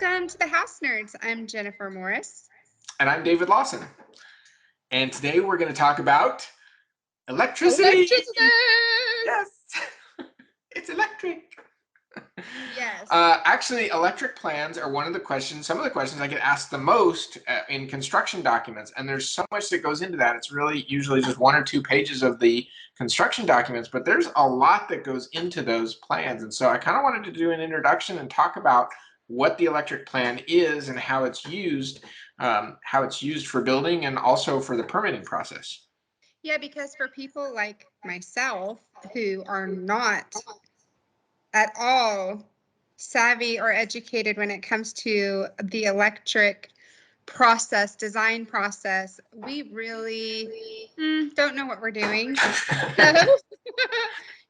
Welcome to the House Nerds. I'm Jennifer Morris. And I'm David Lawson. And today we're going to talk about electricity. Electricity! Yes, it's electric. Yes. Actually, electric plans are some of the questions I get asked the most in construction documents. And there's so much that goes into that. It's really usually just 1 or 2 pages of the construction documents, but there's a lot that goes into those plans. And so I kind of wanted to do an introduction and talk about what the electric plan is and how it's used for building and also for the permitting process. Yeah, because for people like myself who are not at all savvy or educated when it comes to the electric design process, we really don't know what we're doing. So,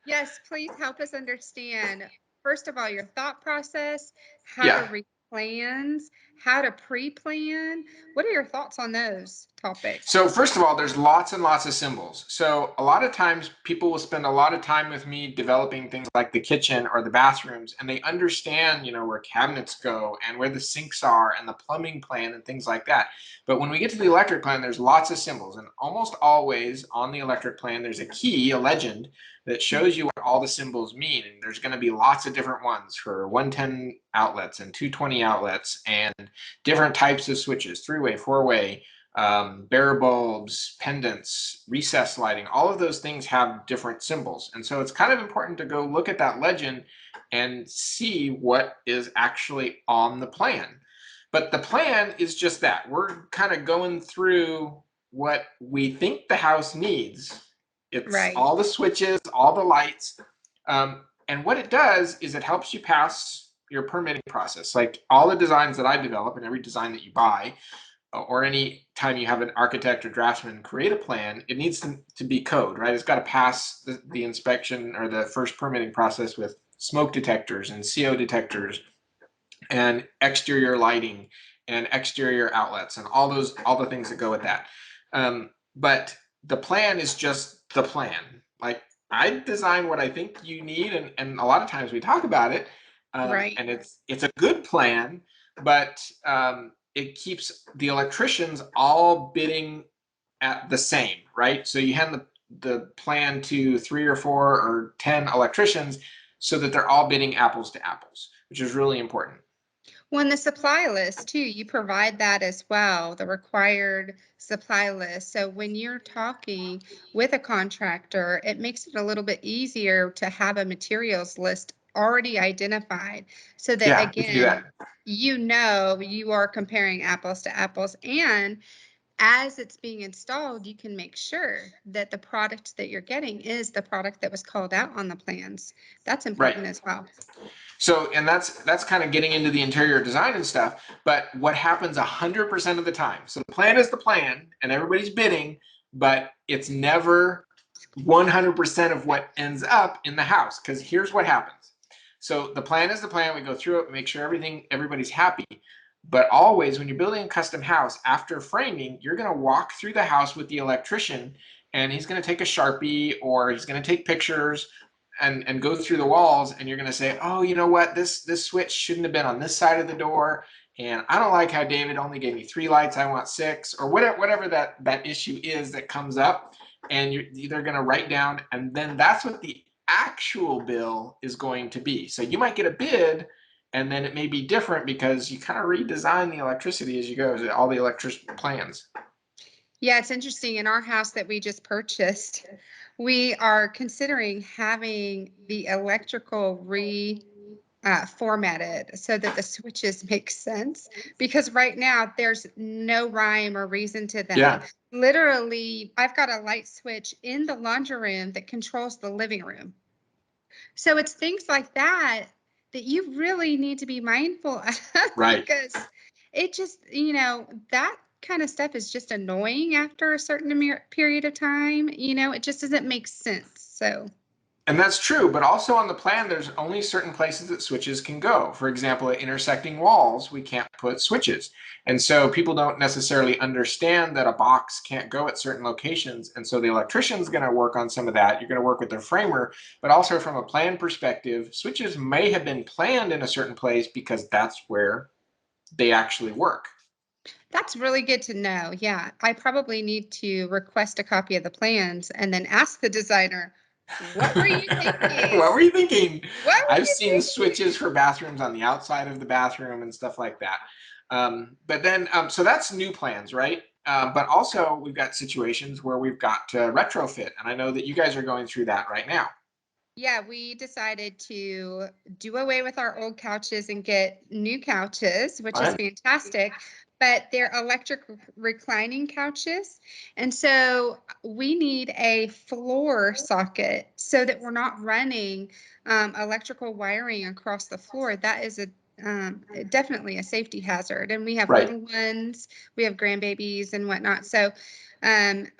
yes, please help us understand, first of all, your thought process, how to Yeah. read plans, how to pre-plan. What are your thoughts on those topics? So first of all, there's lots and lots of symbols. So a lot of times people will spend a lot of time with me developing things like the kitchen or the bathrooms, and they understand, where cabinets go and where the sinks are and the plumbing plan and things like that. But when we get to the electric plan, there's lots of symbols, and almost always on the electric plan, there's a key, a legend, that shows you what all the symbols mean. And there's going to be lots of different ones for 110 outlets and 220 outlets and different types of switches, 3-way, 4-way, bare bulbs, pendants, recessed lighting, all of those things have different symbols. And so it's kind of important to go look at that legend and see what is actually on the plan. But the plan is just that. We're kind of going through what we think the house needs. It's Right. all the switches, all the lights. And what it does is it helps you pass your permitting process. Like all the designs that I develop and every design that you buy, or any time you have an architect or draftsman create a plan, it needs to be code, right? It's got to pass the inspection or the first permitting process with smoke detectors and CO detectors and exterior lighting and exterior outlets and all the things that go with that. But the plan is just the plan. Like I design what I think you need, and a lot of times we talk about it, Right. and it's a good plan, but it keeps the electricians all bidding at the same, right? So you hand the plan to 3 or 4 or 10 electricians so that they're all bidding apples to apples, which is really important. Well, and the supply list too, you provide that as well, the required supply list. So when you're talking with a contractor, it makes it a little bit easier to have a materials list already identified so that, Yeah, we can do again, that. you are comparing apples to apples. And as it's being installed, you can make sure that the product that you're getting is the product that was called out on the plans. That's Right. important as well. So, and that's kind of getting into the interior design and stuff. But what happens 100% of the time? So the plan is the plan, and everybody's bidding, but it's never 100% of what ends up in the house. Because here's what happens. So the plan is the plan. We go through it, make sure everybody's happy. But always, when you're building a custom house, after framing, you're going to walk through the house with the electrician, and he's going to take a Sharpie or he's going to take pictures and go through the walls, and you're going to say, oh, you know what, this switch shouldn't have been on this side of the door, and I don't like how David only gave me 3 lights, I want 6, or whatever that issue is that comes up. And you're either going to write down, and then that's what the actual bill is going to be. So you might get a bid, and then it may be different because you kind of redesign the electricity as you go, all the electric plans. Yeah, it's interesting. In our house that we just purchased, we are considering having the electrical formatted so that the switches make sense. Because right now there's no rhyme or reason to them. Yeah. Literally, I've got a light switch in the laundry room that controls the living room. So it's things like that that you really need to be mindful of Right. because it just, that kind of stuff is just annoying after a certain period of time. It just doesn't make sense. So, And that's true, but also on the plan, there's only certain places that switches can go. For example, at intersecting walls, we can't put switches. And so people don't necessarily understand that a box can't go at certain locations. And so the electrician's going to work on some of that. You're going to work with the framer, but also from a plan perspective, switches may have been planned in a certain place because that's where they actually work. That's really good to know. Yeah, I probably need to request a copy of the plans and then ask the designer, what were you thinking? What were you thinking? What were I've you seen thinking? switches for bathrooms on the outside of the bathroom and stuff like that. But then, so that's new plans, right? But also, we've got situations where we've got to retrofit, and I know that you guys are going through that right now. Yeah, we decided to do away with our old couches and get new couches, which is Fun. fantastic. But they're electric reclining couches. And so we need a floor socket so that we're not running electrical wiring across the floor. That is definitely a safety hazard. And we have Right. little ones, we have grandbabies and whatnot. So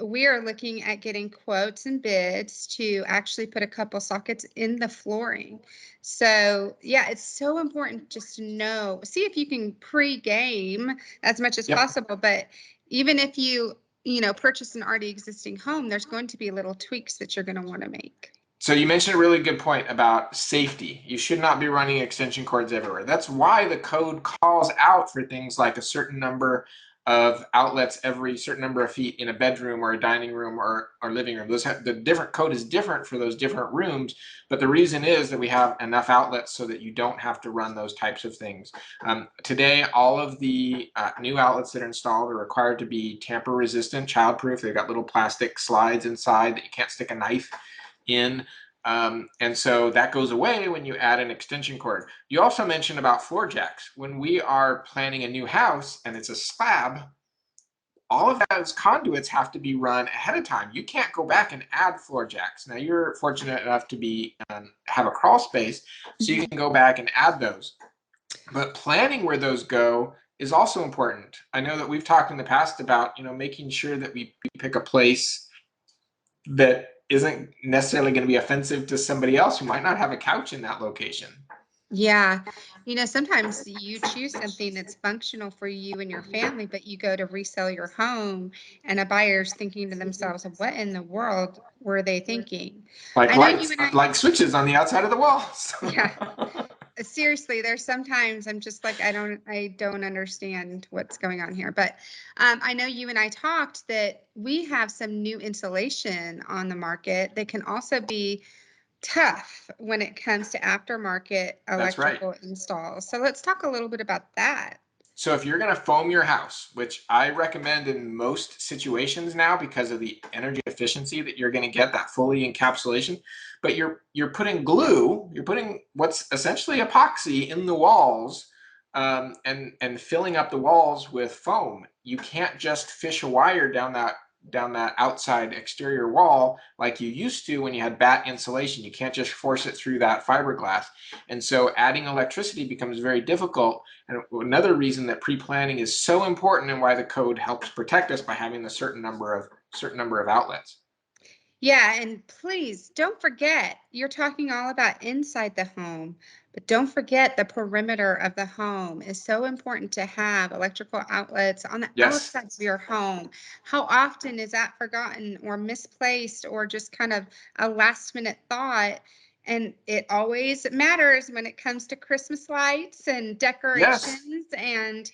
we are looking at getting quotes and bids to actually put a couple sockets in the flooring. So yeah, it's so important just to know, see if you can pre-game as much as Yep. possible. But even if you purchase an already existing home, there's going to be little tweaks that you're going to want to make. So you mentioned a really good point about safety. You should not be running extension cords everywhere. That's why the code calls out for things like a certain number of outlets every certain number of feet in a bedroom or a dining room or living room. The different code is different for those different rooms, but the reason is that we have enough outlets so that you don't have to run those types of things. Today, all of the new outlets that are installed are required to be tamper resistant, child-proof. They've got little plastic slides inside that you can't stick a knife in. And so that goes away when you add an extension cord. You also mentioned about floor jacks. When we are planning a new house and it's a slab, all of those conduits have to be run ahead of time. You can't go back and add floor jacks. Now you're fortunate enough to be have a crawl space, so you can go back and add those. But planning where those go is also important. I know that we've talked in the past about making sure that we pick a place that isn't necessarily going to be offensive to somebody else who might not have a couch in that location. Yeah. Sometimes you choose something that's functional for you and your family, but you go to resell your home and a buyer's thinking to themselves, what in the world were they thinking? Like I know you lights, and I, like switches on the outside of the walls. yeah, seriously, there's sometimes I'm just like, I don't understand what's going on here. But I know you and I talked that we have some new insulation on the market that can also be tough when it comes to aftermarket That's right. electrical installs. So let's talk a little bit about that. So if you're going to foam your house, which I recommend in most situations now because of the energy efficiency that you're going to get, that fully encapsulation, but you're putting glue, you're putting what's essentially epoxy in the walls, and filling up the walls with foam. You can't just fish a wire down that outside exterior wall like you used to when you had batt insulation. You can't just force it through that fiberglass. And so adding electricity becomes very difficult. And another reason that pre-planning is so important and why the code helps protect us by having a certain number of outlets. Yeah, and please don't forget, you're talking all about inside the home, but don't forget the perimeter of the home is so important to have electrical outlets on the Yes. outside of your home. How often is that forgotten or misplaced or just kind of a last minute thought? And it always matters when it comes to Christmas lights and Yes. decorations and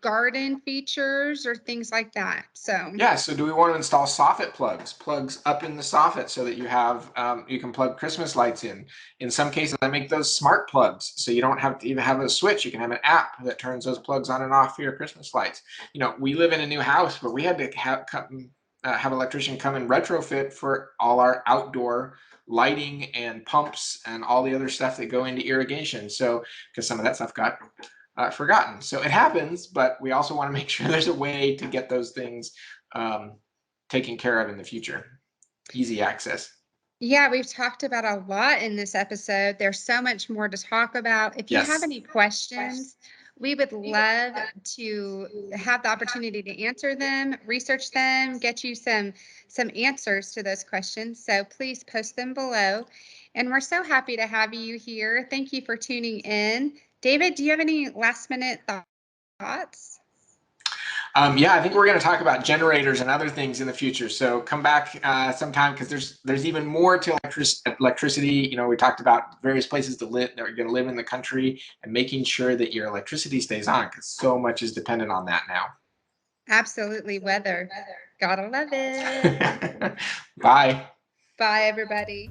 garden features or things like that. So Yeah, so do we want to install soffit plugs up in the soffit so that you can plug Christmas lights in? In some cases, I make those smart plugs, so you don't have to even have a switch. You can have an app that turns those plugs on and off for your Christmas lights. We live in a new house, but we had to have an electrician come and retrofit for all our outdoor lighting and pumps and all the other stuff that go into irrigation. So, because some of that stuff got forgotten. So it happens, but we also want to make sure there's a way to get those things um, taken care of in the future. Easy access. yeah, we've talked about a lot in this episode. There's so much more to talk about. If you have Yes. any questions, we would love to have the opportunity to answer them, research them, get you some answers to those questions. So please post them below. And we're so happy to have you here. Thank you for tuning in. David, do you have any last minute thoughts? Yeah, I think we're going to talk about generators and other things in the future. So come back sometime, because there's even more to electricity. You know, we talked about various places to live that are going to live in the country, and making sure that your electricity stays on, because so much is dependent on that now. Absolutely, weather. Gotta love it. Bye. Bye, everybody.